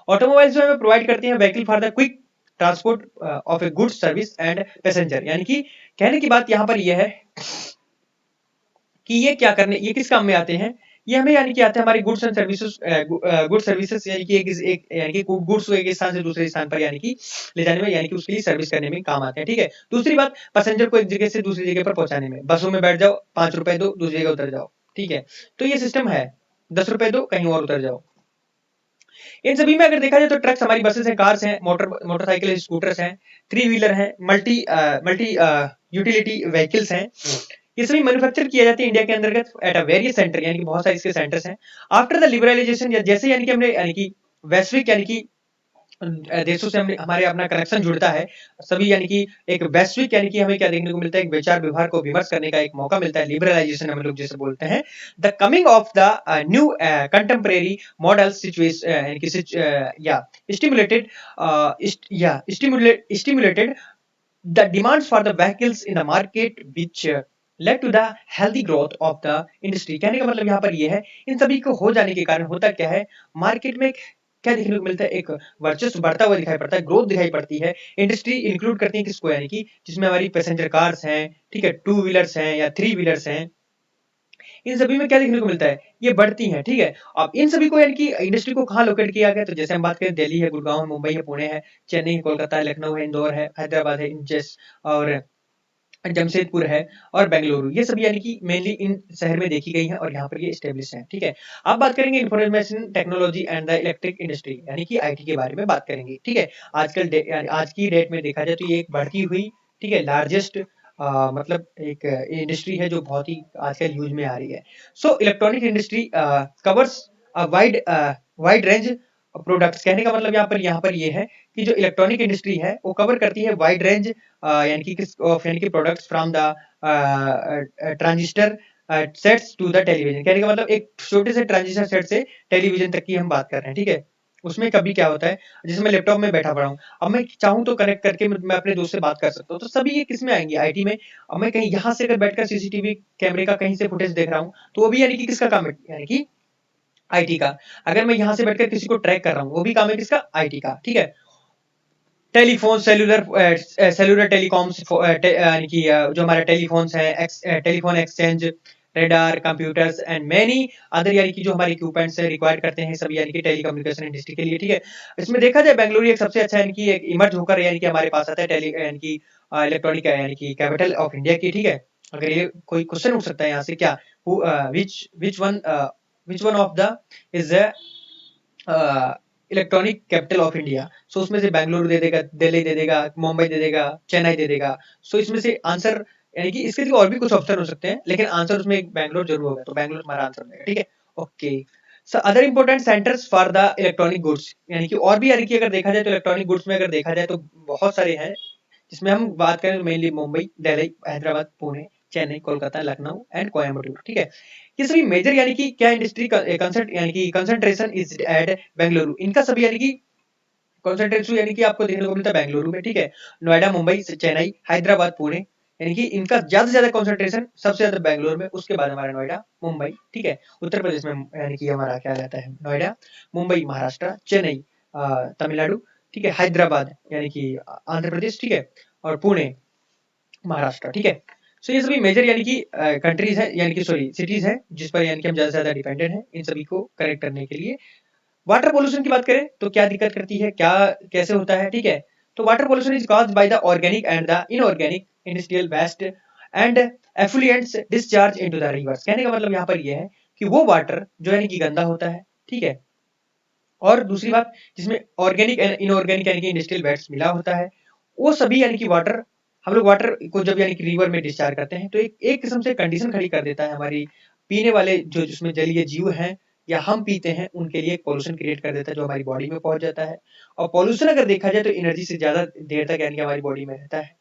ऑटोमोबाइल जो हमें प्रोवाइड करती है vehicle for the quick transport of A goods, service and passenger. यानी कि कहने की बात यहाँ पर यह है कि ये किस काम में आते हैं, ये हमें यानी कि आते हैं हमारी गुड्स एंड सर्विसेज, यानी कि एक यानी कि गुड्स को एक स्थान से दूसरे स्थान पर यानी कि ले जाने में, यानी कि उसके लिए सर्विस करने में काम आते हैं, ठीक है। दूसरी बात, पैसेंजर को एक जगह से दूसरी जगह पर पहुंचाने में, बसों में बैठ जाओ, 5 रुपए दो, दूसरी जगह उतर जाओ, ठीक है। तो ये सिस्टम है, 10 रुपए दो, कहीं और उतर जाओ। इन सभी में अगर देखा जाए तो ट्रक्स, हमारी बसेस हैं, कार्स हैं, मोटरसाइकिल, स्कूटर्स हैं, 3 व्हीलर हैं, मल्टी यूटिलिटी व्हीकल्स हैं, ये सभी मैन्युफैक्चर किए जाते हैं इंडिया के अंतर्गत एट अ वेरियस सेंटर, यानी कि बहुत सारे इसके सेंटर्स हैं। आफ्टर द लिबरलाइजेशन, या जैसे यानी कि हमने यानी कि वैश्विक यानी कि देशों से हमारे अपना कनेक्शन जुड़ता है, सभी यानी कि एक वैश्विक यानी कि हमें क्या देखने को मिलता है, एक विचार व्यवहार को विमर्श करने का एक मौका मिलता है, लिबरलाइजेशन हम लोग जैसे बोलते हैं। The coming of the new contemporary model situation, यानी कि या stimulated stimulated the demands for the vehicles in the market which led to the healthy growth of the industry। कहने का मतलब यहाँ पर यह है, इन सभी को हो जाने के कारण होता क्या है, मार्केट में क्या देखने को मिलता है, एक वर्चस्व बढ़ता हुआ दिखाई पड़ता है, ग्रोथ दिखाई पड़ती है। इंडस्ट्री इंक्लूड करती है किसको, यानी कि जिसमें हमारी पैसेंजर कार्स हैं, ठीक है, 2 व्हीलर्स हैं या 3 व्हीलर्स हैं, इन सभी में क्या देखने को मिलता है, ये बढ़ती हैं, ठीक है। अब इन सभी को यानी कि इंडस्ट्री को कहाँ लोकेट किया गया, तो जैसे हम बात करें दिल्ली है, गुड़गांव है, मुंबई है, पुणे है, चेन्नई है, कोलकाता है, लखनऊ है, इंदौर है, हैदराबाद है, इंचेस और जमशेदपुर है और बेंगलुरु, ये सब यानी कि मेनली इन शहर में देखी गई हैं और यहाँ पर ये एस्टेब्लिश हैं, ठीक है। अब बात करेंगे information technology and the electric industry यानी कि आईटी के बारे में बात करेंगे, ठीक है। यानी आज की डेट में देखा जाए तो ये एक बढ़ती हुई, ठीक है, लार्जेस्ट मतलब एक इंडस्ट्री है जो बहुत ही आजकल यूज में आ रही है। So electronic industry covers wide wide range products, कहने का मतलब यहाँ पर ये है कि जो इलेक्ट्रॉनिक इंडस्ट्री है वो कवर करती है वाइड रेंज यानी कि products from the transistor sets to the television, कहने का मतलब एक छोटे से ट्रांजिस्टर सेट से टेलीविजन तक की हम बात कर रहे हैं, ठीक है। उसमें कभी क्या होता है, जैसे मैं लैपटॉप में बैठा पड़ा हूँ, अब मैं चाहूँ तो कनेक्ट करके मैं अपने दोस्त से बात कर सकता हूँ, तो सभी ये किस में आएंगे, आईटी में। अब मैं कहीं यहाँ से अगर बैठकर सीसीटीवी कैमरे का कहीं से फुटेज देख रहा हूँ, तो वो भी यानी कि किसका काम है, यानी कि आईटी का। अगर मैं यहाँ से बैठकर किसी को ट्रैक कर रहा हूँ, वो भी काम है किसका, आईटी का, ठीक है। टेलीफोन सेलुलर टेलीकॉम्स यानी कि जो हमारा टेलीफोन्स है, telephone exchange, radar, computers and many other यानी कि जो हमारे इक्विपमेंट्स है रिक्वायर करते हैं सभी यानी कि टेलीकम्युनिकेशन इंडस्ट्री के लिए, ठीक है। इसमें देखा जाए बेंगलुरु एक सबसे अच्छा यानी कि एक इमर्ज होकर यानी कि हमारे पास आता है टेली यानी कि इलेक्ट्रॉनिक यानी कि कैपिटल ऑफ इंडिया की, ठीक है। अगर ये कोई क्वेश्चन उठ सकता है यहाँ से, क्या which one of the is electronic capital of India. So उसमें से बेंगलुरु दे देगा, दिल्ली दे देगा, मुंबई दे देगा, चेन्नई दे देगा। सो इसमें से आंसर यानी कि इसके लिए और भी कुछ ऑप्शन हो सकते हैं, लेकिन आंसर उसमें एक बेंगलोर जरूर होगा, तो बेंगलोर हमारा आंसर रहेगा, ठीक है। Okay, so other important centres for the electronic goods, यानी कि और भी यानी कि अगर देखा जाए तो इलेक्ट्रॉनिक गुड्स में अगर देखा जाए तो बहुत सारे हैं, जिसमें हम बात करें तो मेनली मुंबई, दिल्ली, हैदराबाद, पुणे, चेन्नई, कोलकाता, लखनऊ एंड कोयम्बटूर, ठीक है। ये सभी मेजर यानी कि क्या इंडस्ट्री कंसर्ट यानी कि कंसंट्रेशन इज एट बेंगलुरु, इनका सभी यानी कि कंसंट्रेशन यानी कि आपको देखने को मिलता है बेंगलुरु में, ठीक है। नोएडा, मुंबई, चेन्नई, हैदराबाद, पुणे, यानी कि इनका ज्यादा से ज्यादा कंसंट्रेशन सबसे ज्यादा बेंगलुरु में, उसके बाद हमारा नोएडा, मुंबई, ठीक है। उत्तर प्रदेश में यानी कि हमारा क्या रहता है, नोएडा, मुंबई महाराष्ट्र, चेन्नई तमिलनाडु, ठीक है, हैदराबाद यानी कि आंध्र प्रदेश, ठीक है, और पुणे महाराष्ट्र, ठीक है। सो ये सभी मेजर यानी कि कंट्रीज है यानी कि सॉरी सिटीज है जिस पर यानी कि हम ज्यादा से ज्यादा डिपेंडेंट हैं इन सभी को करेक्ट करने के लिए। वाटर पोल्यूशन की बात करें तो क्या दिक्कत करती है, क्या कैसे होता है, ठीक है। तो water pollution is caused by the organic and the inorganic industrial waste and effluents discharge into the rivers, कहने का मतलब यहाँ पर यह है कि वो वाटर जो यानी कि गंदा होता है, ठीक है। और दूसरी बात, जिसमें ऑर्गेनिक एंड इनऑर्गेनिक यानी कि इंडस्ट्रियल वेस्ट मिला होता है, वो सभी यानी कि वाटर, हम लोग वाटर को जब यानी कि रिवर में डिस्चार्ज करते हैं तो एक किस्म से कंडीशन खड़ी कर देता है हमारी पीने वाले जो जिसमें जलीय जीव हैं या हम पीते हैं उनके लिए एक पोल्यूशन क्रिएट कर देता है जो हमारी बॉडी में पहुंच जाता है। और पोल्यूशन अगर देखा जाए तो एनर्जी से ज्यादा देर तक यानी कि हमारी बॉडी में रहता है।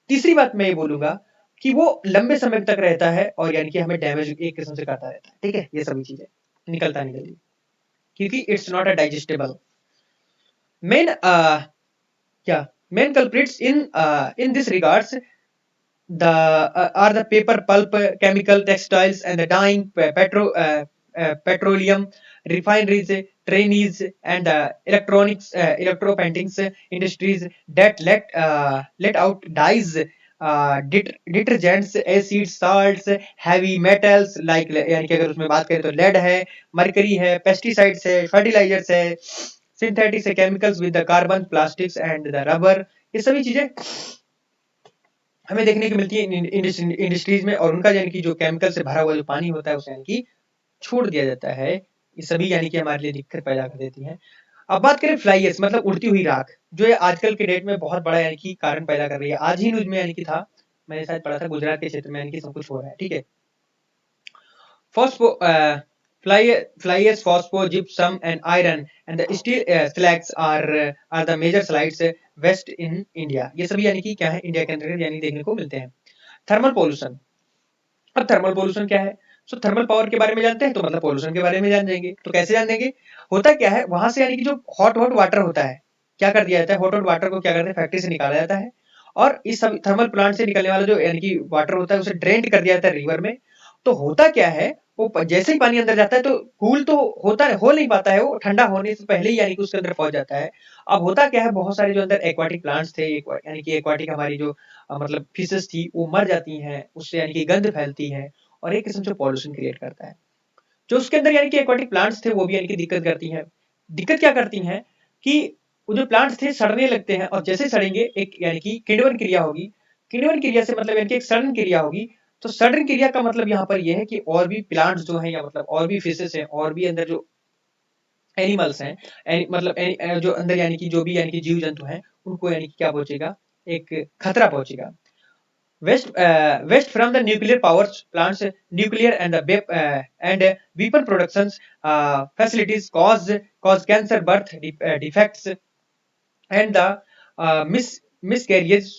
तीसरी बात मैं ये बोलूंगा कि वो लंबे समय तक रहता है और यानी कि हमें डैमेज एक किस्म से करता रहता है, ठीक है। ये सभी चीजें निकलता नहीं जल्दी क्योंकि it's not a digestible. Main क्या main culprits in this regards the are the paper pulp, chemical, textiles and the dyeing, petroleum refineries, trainees and the electronics, electro paintings industries that let out dyes, detergents, acids, salts, heavy metals like यानी कि अगर उसमें बात करें तो lead है, mercury है, pesticides है, fertilizers है, synthetics chemicals with the carbon, plastics and the rubber, ये सभी चीजें हमें देखने को मिलती है इंडस्ट्रीज में। और उनका यानी कि जो केमिकल से भरा हुआ जो पानी होता है उसे यानी कि छोड़ दिया जाता है। ये सभी यानी कि हमारे लिए दिक्कत पैदा कर देती हैं। अब बात करें फ्लाई एश मतलब उड़ती हुई राख, जो ये आजकल के डेट में बहुत बड़ा यानी कि कारण पैदा कर रही है। आज ही न्यूज में यानी कि था, मैंने शायद पढ़ा था गुजरात के क्षेत्र में यानी कि सब कुछ हो रहा है, ठीक है। Phospho, fly ash, phosphor, gypsum, and iron, and the steel slags are the major slides west in India। ये सभी यानी कि क्या है, इंडिया के अंदर यानी देखने को मिलते हैं। थर्मल पोल्यूशन, अब थर्मल पोल्यूशन क्या है। सो थर्मल पावर के बारे में जानते हैं तो मतलब पोल्यूशन के बारे में जान जाएंगे। तो कैसे जान देंगे, होता क्या है वहां से यानी कि जो हॉट हॉट वाटर होता है, क्या कर दिया जाता है, हॉट हॉट वाटर को क्या करते हैं फैक्ट्री से निकाला जाता है और इस सब थर्मल प्लांट से निकलने वाला जो यानी कि वाटर होता है उसे ड्रेन कर दिया जाता है रिवर में। तो होता क्या है, वो जैसे ही पानी अंदर जाता है तो कूल तो होता है, हो नहीं पाता है, वो ठंडा होने से पहले ही यानी कि उसके अंदर पहुंच जाता है। अब होता क्या है, बहुत सारे जो अंदर एक्वाटिक प्लांट्स थे, यानी कि एक्वाटिक हमारी जो मतलब फिशेस थी वो मर जाती हैं, उससे यानी कि गंध फैलती है और एक किस्म से पॉल्यूशन क्रिएट करता है। जो उसके अंदर यानी कि एक्वाटिक प्लांट्स थे वो भी यानी कि दिक्कत करती हैं। दिक्कत क्या करती हैं कि वो जो प्लांट्स थे सड़ने लगते हैं, और जैसे सड़ेंगे एक यानी कि किण्वन क्रिया होगी। किण्वन क्रिया से मतलब यानी कि एक सड़न क्रिया होगी। तो सड़न क्रिया का मतलब यहाँ पर यह है कि और भी प्लांट्स जो हैं या मतलब और भी फिशेस हैं और भी अंदर जो एनिमल्स हैं, मतलब जो अंदर यानी कि जो भी यानी कि जीव जंतु हैं उनको यानी कि क्या पहुंचेगा, एक खतरा पहुंचेगा। Waste from the nuclear power plants, nuclear and the weapon productions facilities cause cancer, birth defects, and the miscarriage.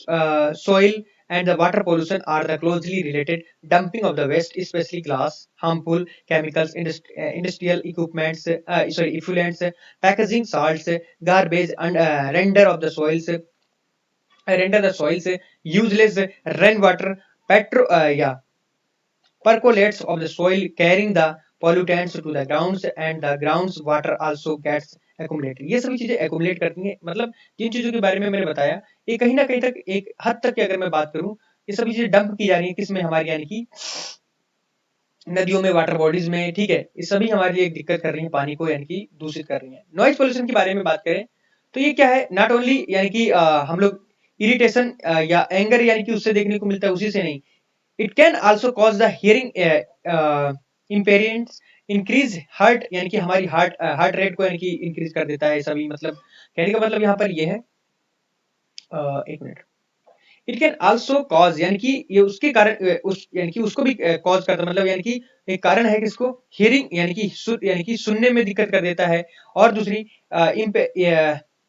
Soil and the water pollution are the closely related. Dumping of the waste, especially glass, harmful chemicals, industrial equipments, effluents, packaging, salts, garbage, and render the soils useless. Rainwater percolates of the soil, carrying the pollutants to the grounds, and the grounds water also gets accumulated. ये सभी चीजें accumulate करती हैं। मतलब जिन चीजों के बारे में मैंने बताया, ये कहीं ना कहीं तक एक हद तक की अगर मैं बात करूं, ये सभी चीजें डंप की जा रही है किसमें, हमारी यानी कि नदियों में, वाटर बॉडीज में, ठीक है। ये सभी हमारे लिए एक दिक्कत कर रही है, पानी को यानी कि दूषित कर रही है। नॉइज पोल्यूशन के बारे में बात करें तो ये क्या है, नॉट ओनली यानी कि हम लोग इरिटेशन या एंगर यानी कि उससे देखने को मिलता है, उसी से नहीं, it can also cause the hearing impairments, increase heart यानी कि हमारी हार्ट रेट को यानी कि इंक्रीज कर देता है सभी। मतलब कहने का मतलब यहाँ पर ये है, एक minute, it can also cause यानी कि ये उसके कारण उस यानी कि उसको भी कॉज करता है, मतलब यानी कि एक कारण है कि इसको हियरिंग यानी कि सुनने में दिक्कत कर देता है। और दूसरी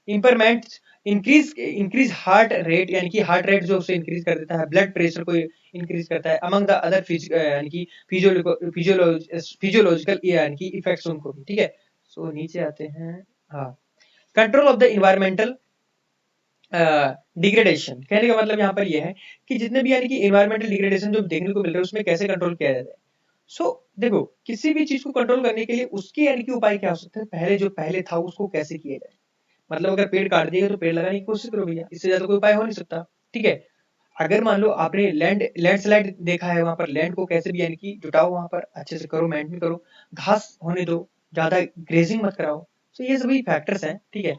इंपरमेंट, इंक्रीज हार्ट रेट यानी कि हार्ट रेट जो उसे इंक्रीज कर देता है, ब्लड प्रेशर को इंक्रीज करता है, अमंग द अदर यानी कि फिजियोलॉजिकल यानी कि इफेक्ट्स उनको भी, ठीक है। सो नीचे आते हैं, हाँ, control of the environmental degradation. कहने का मतलब यहाँ पर यह है कि जितने भी यानी कि इन्वायरमेंटल डिग्रेडेशन जो देखने को मिल रहा है उसमें कैसे कंट्रोल किया जाता है। सो देखो, किसी भी चीज को कंट्रोल करने के लिए उसके यानी कि उपाय क्या हो सकते हैं, पहले जो पहले था उसको कैसे किया जाए। मतलब अगर पेड़ काट दिए तो पेड़ लगाने की कोशिश करो भैया, इससे ज्यादा कोई उपाय हो नहीं सकता, ठीक है। अगर मान लो आपने लैंडस्लाइड देखा है, वहां पर लैंड को कैसे भी यानी कि जुटाओ, वहां पर अच्छे से करो, मेंटेन करो, घास होने दो, ज्यादा ग्रेजिंग मत कराओ। तो ये सभी फैक्टर्स हैं, ठीक है।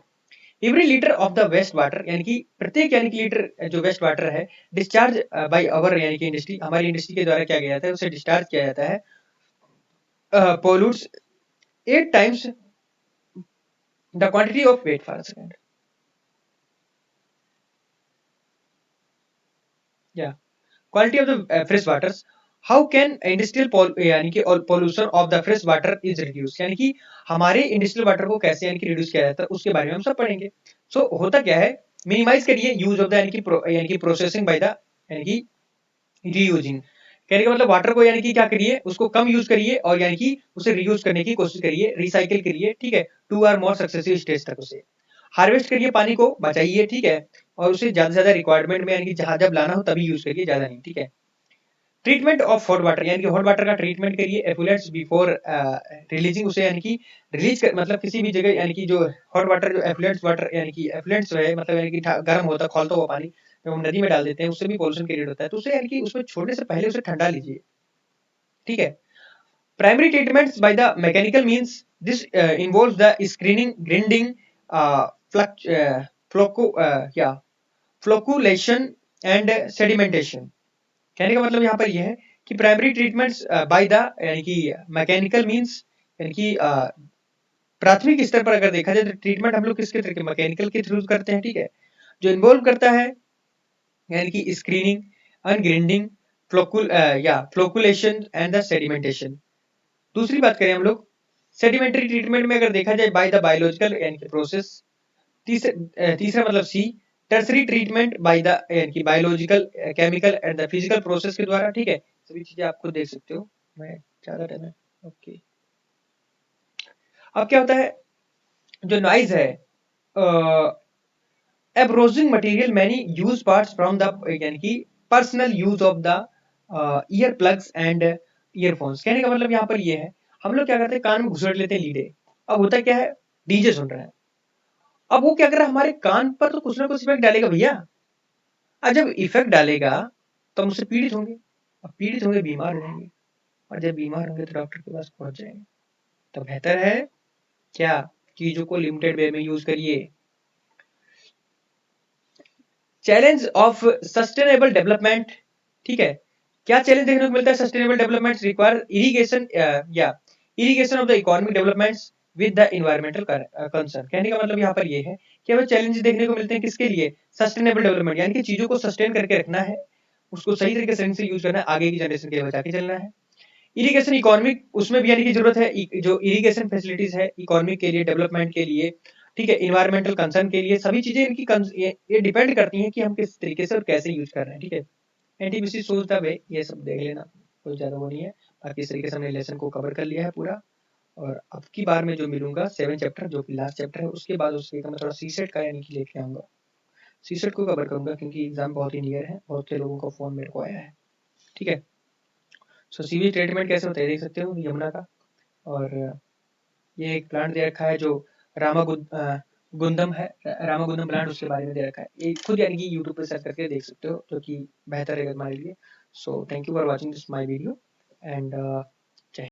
Every litre of the waste water यानी कि प्रत्येक यानी कि लीटर जो वेस्ट वाटर है, डिस्चार्ज बाय अवर यानी कि इंडस्ट्री, हमारी इंडस्ट्री के द्वारा क्या किया जाता है, उसे डिस्चार्ज किया जाता है, pollutes 8 times the quantity of weight for second, या quality of the fresh waters. How can industrial यानी कि pollution of the fresh water is reduce, यानी कि हमारे इंडस्ट्रियल वाटर को कैसे यानी कि रिड्यूस किया जाता है उसके बारे में हम सब पढ़ेंगे। सो होता क्या है, मिनिमाइज करिए यूज ऑफ द यानी कि प्रोसेसिंग बाय द यानी कि रीयूजिंग। कहने का मतलब वाटर को यानी कि क्या करिए, उसको कम यूज करिए और यानी कि उसे रीयूज करने की कोशिश करिए, रिसाइकिल करिए, ठीक है, 2 और मोर सक्सेसिव स्टेज तक उसे हार्वेस्ट करिए, पानी को बचाइए, ठीक है, और उसे ज्यादा से ज्यादा रिक्वायरमेंट में यानी कि जहां जब लाना हो तभी यूज करिए, ज्यादा नहीं, ठीक है। ट्रीटमेंट ऑफ हॉट वाटर यानी कि हॉट वाटर का ट्रीटमेंट करिए एफुलेट्स बिफोर रिलीजिंग उसे, यानी कि रिलीज कर, मतलब किसी भी जगह यानी कि जो हॉट वाटर जो एफुलेंट्स वाटर यानी कि एफुलेंट्स है, मतलब यानी कि गर्म होता खौलता हुआ पानी जब हम नदी में डाल देते हैं उससे भी पोल्यूशन क्रिएट होता है, तो उसे यानी कि उसमें छोड़ने से पहले उसे ठंडा लीजिए, ठीक है। Primary treatments by the mechanical means, this involves the screening, grinding, फ्लोको या फ्लोकुलेशन एंड सेडिमेंटेशन। कहने का मतलब यहाँ पर यह है कि प्राइमरी ट्रीटमेंट्स बाय द यानी कि मैकेनिकल मींस, यानी कि प्राथमिक स्तर पर अगर देखा जाए तो ट्रीटमेंट हम लोग किसके तरीके मैकेनिकल के थ्रू करते हैं, ठीक है, जो इन्वॉल्व करता है यानी कि screening, and grinding, flocculation and the sedimentation. दूसरी बात करें हम लोग सेडिमेंटरी ट्रीटमेंट में, अगर देखा जाए बाय द बायोलॉजिकल यानी कि प्रोसेस। तीसरा मतलब सी, टर्सरी ट्रीटमेंट बाय द यानी कि biological, chemical and the physical process के द्वारा, ठीक है। सभी चीजें आपको देख सकते हो, मैं ज्यादा टाइम है, ओके। अब क्या होता है, जो नॉइज है, एब्रोजिंग material many use parts from the यानी कि personal use of the ear plugs and earphones. कहने का मतलब यहाँ पर ये है, हम लोग क्या करते हैं, कान में घुसेड़ लेते हैं लीडे। अब होता क्या है, डीजे सुन रहे हैं, अब वो क्या कर रहा है, हमारे कान पर तो कुछ ना कुछ इफेक्ट डालेगा भैया। अब जब इफेक्ट डालेगा तो हम उससे पीड़ित होंगे, अब पीड़ित होंगे बीमार हो जाएंगे। और जब बीमार होंगे तो डॉक्टर के पास पहुंच जाएंगे। तो बेहतर है क्या, चीजों को लिमिटेड वे में यूज करिए। चैलेंज ऑफ सस्टेनेबल डेवलपमेंट, ठीक है, क्या चैलेंज देखने को मिलता है? सस्टेनेबल डेवलपमेंट रिक्वायर इरिगेशन या irrigation of the economic developments with the environmental concern. कहने का मतलब यहाँ पर ये है कि हमें चैलेंज देखने को मिलते हैं किसके लिए? सस्टेनेबल डेवलपमेंट, यानी कि चीजों को सस्टेन करके रखना है, उसको सही तरीके से यूज करना है, आगे की जनरेशन के लिए बचा के चलना है। इरिगेशन इकोनॉमिक, उसमें भी यानी कि जरूरत है जो इरिगेशन फैसिलिटीज है इकोनॉमिक के लिए, डेवलपमेंट के लिए, ठीक है, इन्वायरमेंटल कंसर्न के लिए, सभी चीजें इनकी ये डिपेंड करती हैं कि हम किस तरीके से और कैसे यूज कर रहे हैं, ठीक है। एनटीपीसी सोच द वे, ये सब देख लेना, कोई ज्यादा वो नहीं है। बाकी इस तरीके से हमने लेसन को कवर कर लिया है पूरा। और अब की बार में जो मिलूंगा 7 चैप्टर जो कि लास्ट चैप्टर है, उसके बाद उसके मैं थोड़ा सीसेट का यानी कि लेके आऊंगा, सीसेट को कवर करूंगा क्योंकि एग्जाम बहुत ही नियर है, बहुत से लोगों का फोन मेरे को आया है, ठीक है। सो सीवी ट्रीटमेंट कैसे होता है देख सकते हो यमुना का। और ये एक प्लांट दे रखा है जो गुंदम है, रामागुंदम प्लांट, उसके बारे में दे रखा है, ये खुद यानी कि यूट्यूब पे सर्च करके देख सकते हो, जो कि बेहतर है हमारे लिए। So thank you for watching this my video and